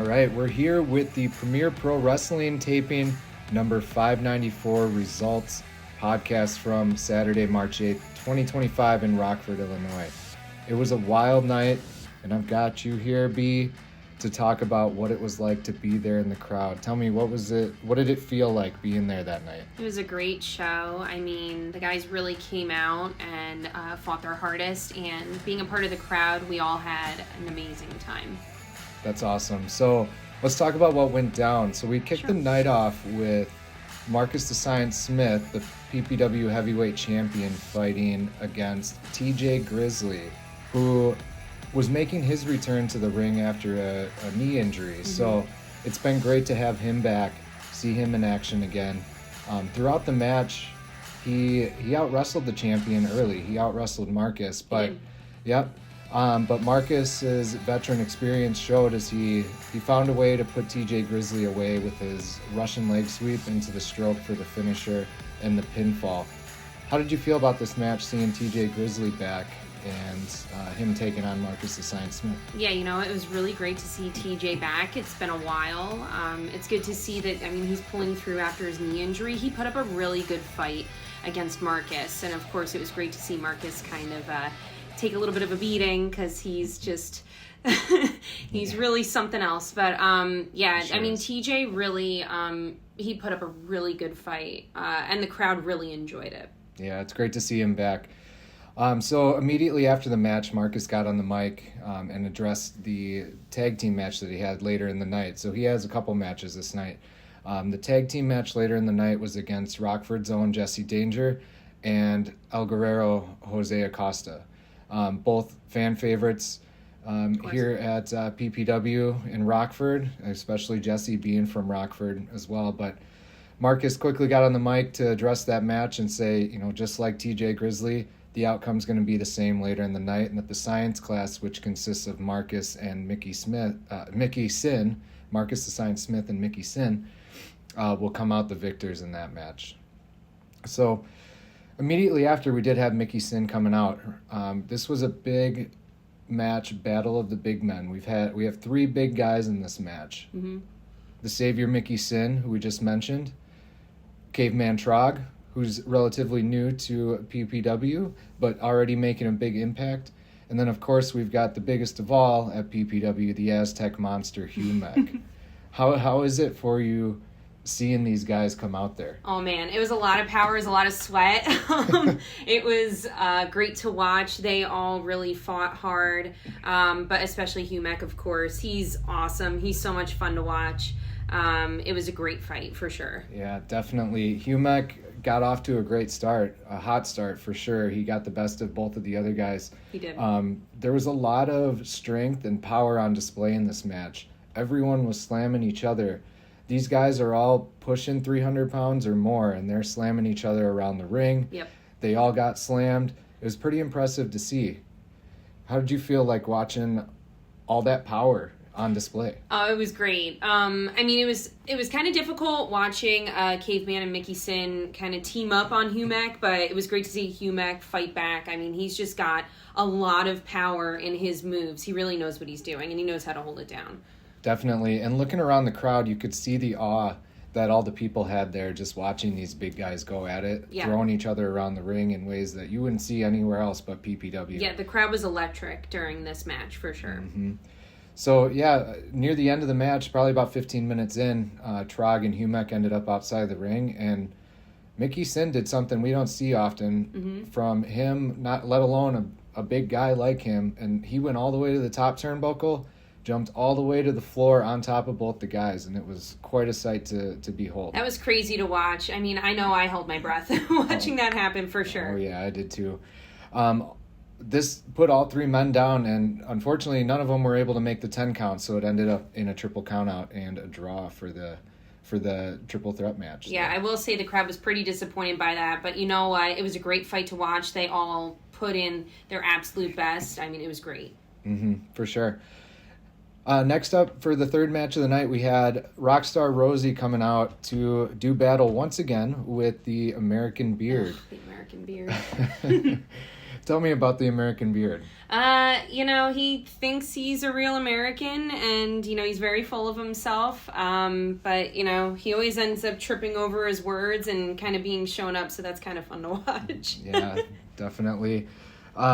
right, we're here with the Premier Pro Wrestling taping number 594 results podcast from Saturday, March 8th, 2025 in Rockford, Illinois. It was a wild night, and I've got you here, B, to talk about what it was like to be there in the crowd. Tell me, what did it feel like being there that night? It was a great show. I mean, the guys really came out and fought their hardest, and being a part of the crowd, we all had an amazing time. That's awesome. So let's talk about what went down. So we kicked the night off with Marcus the Science Smith, the PPW heavyweight champion, fighting against TJ Grizzly, who was making his return to the ring after a knee injury. Mm-hmm. So it's been great to have him back, see him in action again. Throughout the match, he out-wrestled the champion early. He out-wrestled Marcus, but but Marcus's veteran experience showed as he found a way to put TJ Grizzly away with his Russian leg sweep into the stroke for the finisher and the pinfall. How did you feel about this match, seeing TJ Grizzly back and him taking on Marcus the Science Smith? Yeah, it was really great to see TJ back. It's been a while. It's good to see that, he's pulling through after his knee injury. He put up a really good fight against Marcus, and of course it was great to see Marcus kind of take a little bit of a beating, because he's just he's really something else. But TJ really he put up a really good fight, and the crowd really enjoyed it. Yeah, it's great to see him back. So immediately after the match, Marcus got on the mic and addressed the tag team match that he had later in the night. So he has a couple matches this night. The tag team match later in the night was against Rockford's own Jesse Danger and El Guerrero Jose Acosta. Both fan favorites here at PPW in Rockford, especially Jesse being from Rockford as well. But Marcus quickly got on the mic to address that match and say, just like TJ Grizzly, the outcome's going to be the same later in the night, and that the science class, which consists of Marcus and Mickey Sin, Marcus the Science Smith and Mickey Sin, will come out the victors in that match. So immediately after, we did have Mickey Sin coming out. This was a big match, battle of the big men. We have three big guys in this match. Mm-hmm. The Savior Mickey Sin, who we just mentioned, Caveman Trog, who's relatively new to PPW, but already making a big impact. And then, of course, we've got the biggest of all at PPW, the Aztec monster, Hugh Meck. How is it for you seeing these guys come out there? Oh man, it was a lot of power, it was a lot of sweat. It was great to watch. They all really fought hard, but especially Hugh Meck, of course. He's awesome. He's so much fun to watch. It was a great fight for sure. Yeah, definitely. Hugh Meck got off to a great start, a hot start for sure. He got the best of both of the other guys. He did. There was a lot of strength and power on display in this match. Everyone was slamming each other. These guys are all pushing 300 pounds or more, and they're slamming each other around the ring. Yep. They all got slammed. It was pretty impressive to see. How did you feel like watching all that power on display? Oh, it was great. It was kind of difficult watching Caveman and Mickey Sin kind of team up on Hugh Meck, but it was great to see Hugh Meck fight back. He's just got a lot of power in his moves. He really knows what he's doing, and he knows how to hold it down. Definitely. And looking around the crowd, you could see the awe that all the people had there just watching these big guys go at it, throwing each other around the ring in ways that you wouldn't see anywhere else but PPW. Yeah, the crowd was electric during this match for sure. Mm-hmm. So, near the end of the match, probably about 15 minutes in, Trog and Hugh Meck ended up outside the ring, and Mickey Sin did something we don't see often from him, not let alone a big guy like him, and he went all the way to the top turnbuckle, jumped all the way to the floor on top of both the guys, and it was quite a sight to behold. That was crazy to watch. I know I held my breath watching that happen for sure. Oh, yeah, I did too. This put all three men down, and unfortunately none of them were able to make the 10 count, so it ended up in a triple count out and a draw for the triple threat match. Yeah, I will say the crowd was pretty disappointed by that, but you know what? It was a great fight to watch. They all put in their absolute best. It was great. Mm-hmm, for sure. Next up, for the third match of the night, we had Rockstar Rosie coming out to do battle once again with the American Beard. The American Beard. Tell me about the American Beard. He thinks he's a real American, and, he's very full of himself. But, he always ends up tripping over his words and kind of being shown up, so that's kind of fun to watch. Yeah, definitely.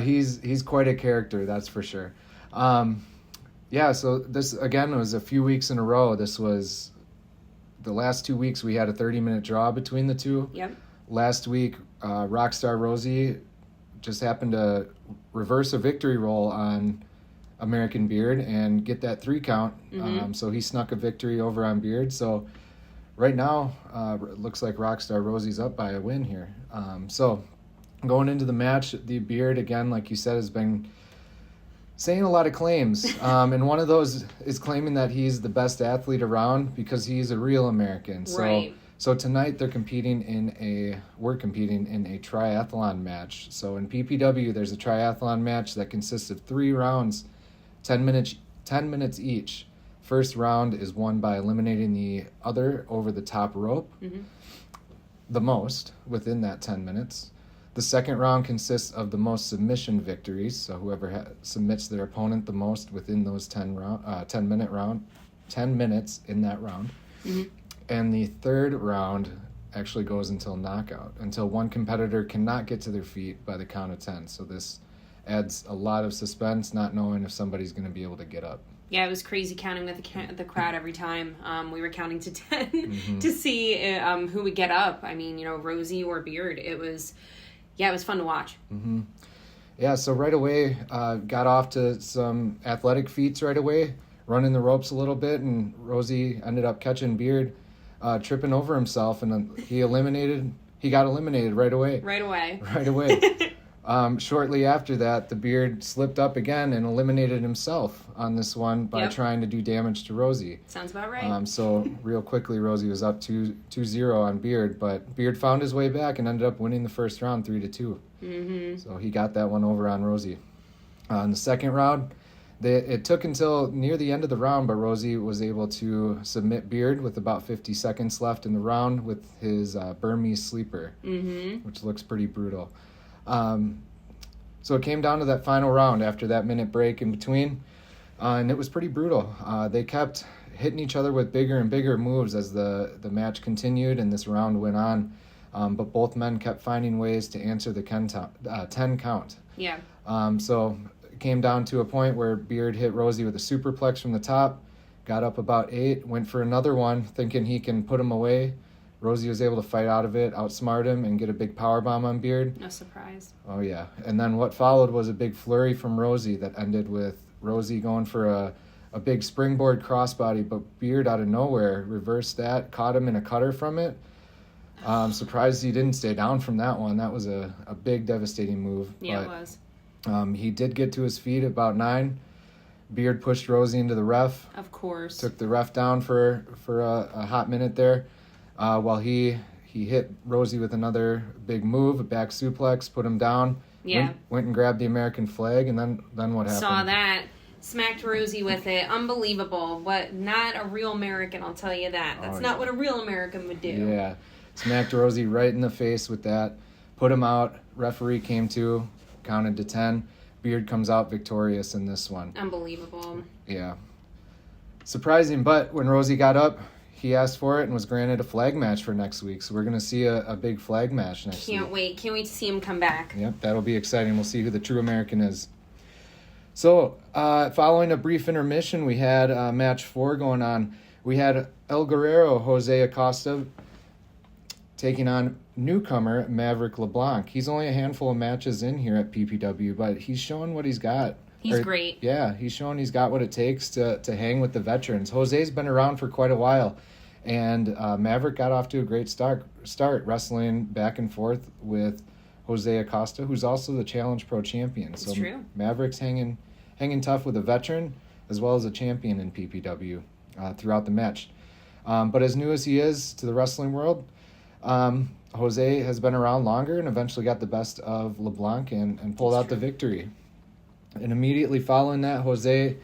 He's quite a character, that's for sure. So this, again, was a few weeks in a row. This was the last 2 weeks we had a 30-minute draw between the two. Yep. Last week, Rockstar Rosie just happened to reverse a victory roll on American Beard and get that 3 count. Mm-hmm. So he snuck a victory over on Beard. So right now, it looks like Rockstar Rosie's up by a win here. So going into the match, the Beard, again, like you said, has been saying a lot of claims. And one of those is claiming that he's the best athlete around because he's a real American. Right. So tonight we're competing in a triathlon match. So in PPW, there's a triathlon match that consists of 3 rounds, 10 minutes each. First round is won by eliminating the other over the top rope, the most within that 10 minutes. The second round consists of the most submission victories, so whoever submits their opponent the most within those 10 minutes in that round. Mm-hmm. And the third round actually goes until knockout, until one competitor cannot get to their feet by the count of 10. So this adds a lot of suspense, not knowing if somebody's going to be able to get up. Yeah, it was crazy counting with the crowd every time. We were counting to 10 to see who would get up. I mean, Rosie or Beard. It was fun to watch. Mm-hmm. Yeah, so right away, got off to some athletic feats right away, running the ropes a little bit, and Rosie ended up catching Beard, tripping over himself, and he got eliminated right away. Right away. Shortly after that, the Beard slipped up again and eliminated himself on this one by trying to do damage to Rosie. Sounds about right. So real quickly, Rosie was up 2-0 on Beard, but Beard found his way back and ended up winning the first round 3-2. Mm-hmm. So he got that one over on Rosie. In the second round, it took until near the end of the round, but Rosie was able to submit Beard with about 50 seconds left in the round with his Burmese sleeper, which looks pretty brutal. So it came down to that final round after that minute break in between, and it was pretty brutal. They kept hitting each other with bigger and bigger moves as the match continued and this round went on, but both men kept finding ways to answer the 10 count. Yeah. So it came down to a point where Beard hit Rosie with a superplex from the top, got up about 8, went for another one, thinking he can put him away. Rosie was able to fight out of it, outsmart him, and get a big powerbomb on Beard. No surprise. Oh, yeah. And then what followed was a big flurry from Rosie that ended with Rosie going for a big springboard crossbody, but Beard out of nowhere reversed that, caught him in a cutter from it. Surprised he didn't stay down from that one. That was a big, devastating move. Yeah, but, it was. He did get to his feet at about 9. Beard pushed Rosie into the ref. Of course. Took the ref down for a hot minute there. While he hit Rosie with another big move, a back suplex, put him down. Yeah. Went and grabbed the American flag, and then what happened? Saw that. Smacked Rosie with it. Unbelievable. Not a real American, I'll tell you that. That's not what a real American would do. Yeah. Smacked Rosie right in the face with that. Put him out. Referee came to, counted to 10. Beard comes out victorious in this one. Unbelievable. Yeah. Surprising, but when Rosie got up, he asked for it and was granted a flag match for next week. So we're going to see a big flag match next week. Can't wait to see him come back. Yep, that'll be exciting. We'll see who the true American is. So following a brief intermission, we had match 4 going on. We had El Guerrero, Jose Acosta, taking on newcomer Maverick LeBlanc. He's only a handful of matches in here at PPW, but he's showing what he's got. He's great. Yeah, he's showing he's got what it takes to hang with the veterans. Jose's been around for quite a while, and Maverick got off to a great start wrestling back and forth with Jose Acosta, who's also the Challenge Pro champion. That's true. Maverick's hanging tough with a veteran as well as a champion in PPW throughout the match. But as new as he is to the wrestling world, Jose has been around longer and eventually got the best of LeBlanc and pulled out the victory. And immediately following that, Jose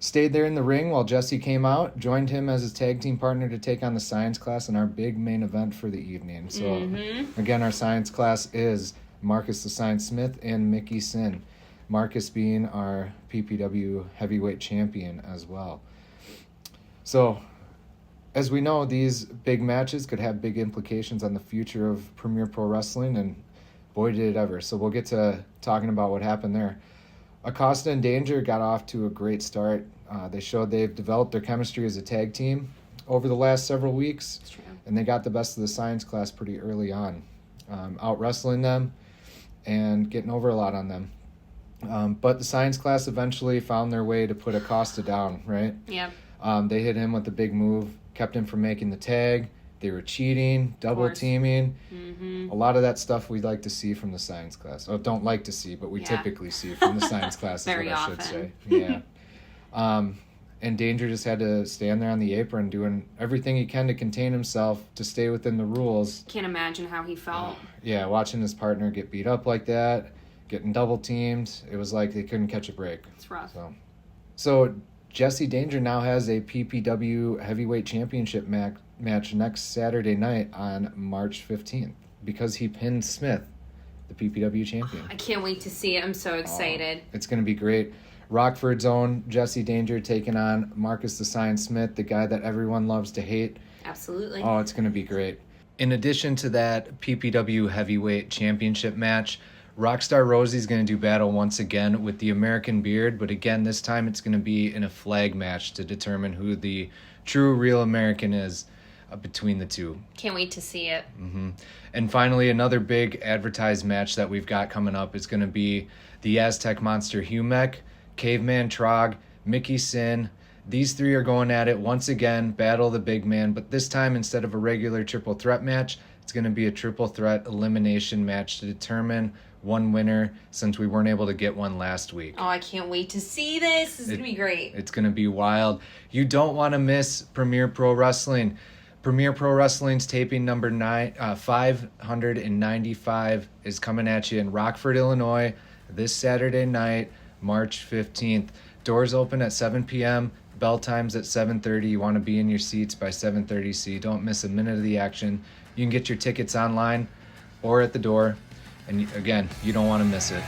stayed there in the ring while Jesse came out, joined him as his tag team partner to take on the science class in our big main event for the evening. So, again, our science class is Marcus the Science Smith and Mickey Sin. Marcus being our PPW heavyweight champion as well. So, as we know, these big matches could have big implications on the future of Premier Pro Wrestling, and boy did it ever. So we'll get to talking about what happened there. Acosta and Danger got off to a great start. They showed they've developed their chemistry as a tag team over the last several weeks, and they got the best of the Science class pretty early on, out wrestling them and getting over a lot on them. But the Science class eventually found their way to put Acosta down, right? Yep. They hit him with the big move, kept him from making the tag. They were cheating, double teaming. Mm-hmm. A lot of that stuff we'd like to see from the Science class. Or don't like to see, but we typically see from the Science class, Very is what often. I should say. Yeah. And Danger just had to stand there on the apron doing everything he can to contain himself, to stay within the rules. Can't imagine how he felt. Yeah, watching his partner get beat up like that, getting double teamed, it was like they couldn't catch a break. It's rough. So Jesse Danger now has a PPW heavyweight championship match next Saturday night on March 15th because he pinned Smith, the PPW champion. I can't wait to see it. I'm so excited. It's going to be great. Rockford's own Jesse Danger taking on Marcus the Science Smith, the guy that everyone loves to hate. Absolutely. Oh, it's going to be great. In addition to that PPW heavyweight championship match, Rockstar Rosie's going to do battle once again with the American Beard, but again, this time it's going to be in a flag match to determine who the true real American is between the two. Can't wait to see it. Mm-hmm. And finally, another big advertised match that we've got coming up is going to be the Aztec Monster Humek, Caveman Trog, Mickey Sin. These three are going at it once again, battle the big man, but this time instead of a regular triple threat match, it's going to be a triple threat elimination match to determine one winner, since we weren't able to get one last week. Oh, I can't wait to see this. This is going to be great. It's going to be wild. You don't want to miss Premier Pro Wrestling. Premier Pro Wrestling's taping number 595 is coming at you in Rockford, Illinois, this Saturday night, March 15th. Doors open at 7 p.m., bell time's at 7:30. You want to be in your seats by 7:30 so you don't miss a minute of the action. You can get your tickets online or at the door. And again, you don't want to miss it.